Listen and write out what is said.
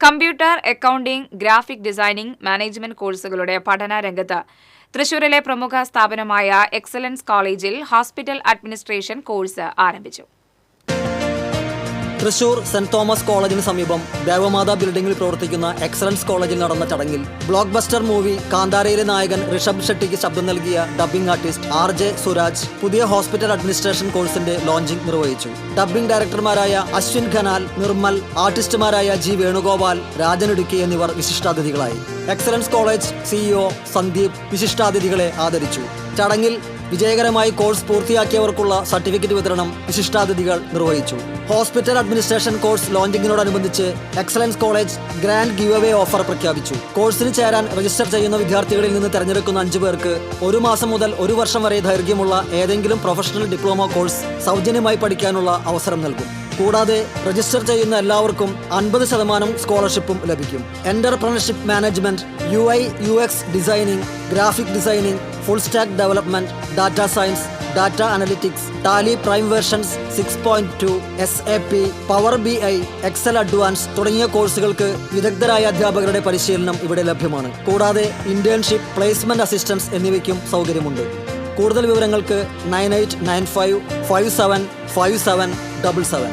Computer, accounting, graphic designing, management കോഴ്സുകളുടെ പഠന രംഗത്ത് തൃശൂരിലെ പ്രമുഖ സ്ഥാപനമായ എക്സലൻസ് കോളേജിൽ ഹോസ്പിറ്റൽ അഡ്മിനിസ്ട്രേഷൻ കോഴ്സ് ആരംഭിച്ചു. തൃശൂർ സെന്റ് തോമസ് കോളേജിന് സമീപം ദേവമാതാ ബിൽഡിംഗിൽ പ്രവർത്തിക്കുന്ന എക്സലൻസ് കോളേജിൽ നടന്ന ചടങ്ങിൽ ബ്ലോക്ക് ബസ്റ്റർ മൂവി കാന്താരയിലെ നായകൻ ഋഷഭ് ഷെട്ടിക്ക് ശബ്ദം നൽകിയ ഡബ്ബിംഗ് ആർട്ടിസ്റ്റ് RJ സുരാജ് പുതിയ ഹോസ്പിറ്റൽ അഡ്മിനിസ്ട്രേഷൻ കോഴ്സിന്റെ ലോഞ്ചിംഗ് നിർവഹിച്ചു. ഡബ്ബിംഗ് ഡയറക്ടർമാരായ അശ്വിൻ ഖനാൽ, നിർമ്മൽ, ആർട്ടിസ്റ്റുമാരായ G വേണുഗോപാൽ, രാജൻ ഇടുക്കി എന്നിവർ വിശിഷ്ടാതിഥികളായി. എക്സലൻസ് കോളേജ് CEO സന്ദീപ് വിശിഷ്ടാതിഥികളെ ആദരിച്ചു. ചടങ്ങിൽ വിജയകരമായി കോഴ്സ് പൂർത്തിയാക്കിയവർക്കുള്ള സർട്ടിഫിക്കറ്റ് വിതരണം വിശിഷ്ടാതിഥികൾ നിർവഹിച്ചു. ഹോസ്പിറ്റൽ അഡ്മിനിസ്ട്രേഷൻ കോഴ്സ് ലോഞ്ചിങ്ങിനോടനുബന്ധിച്ച് excellence college grand give away offer പ്രഖ്യാപിച്ചു. കോഴ്സിന് ചേരാൻ രജിസ്റ്റർ ചെയ്യുന്ന വിദ്യാർത്ഥികളിൽ നിന്ന് തെരഞ്ഞെടുക്കുന്ന 5 പേർക്ക് 1 മാസം മുതൽ 1 വർഷം വരെ ദൈർഘ്യമുള്ള ഏതെങ്കിലും പ്രൊഫഷണൽ ഡിപ്ലോമ കോഴ്സ് സൗജന്യമായി പഠിക്കാനുള്ള അവസരം നൽകും. കൂടാതെ രജിസ്റ്റർ ചെയ്യുന്ന എല്ലാവർക്കും 50% സ്കോളർഷിപ്പും ലഭിക്കും. Entrepreneurship management, UI UX designing, graphic designing, full stack development, data science, data analytics, Tally Prime versions 6.2, SAP, power BI, excel advance തുടങ്ങിയ കോഴ്സുകൾക്ക് വിദഗ്ധരായ അധ്യാപകരുടെ പരിശീലനം ഇവിടെ ലഭ്യമാണ്. കൂടാതെ ഇന്റേൺഷിപ്പ്, പ്ലേസ്മെന്റ് അസിസ്റ്റൻസ് എന്നിവയ്ക്കും സൗകര്യമുണ്ട്. കൂടുതൽ വിവരങ്ങൾക്ക് 9895 575777.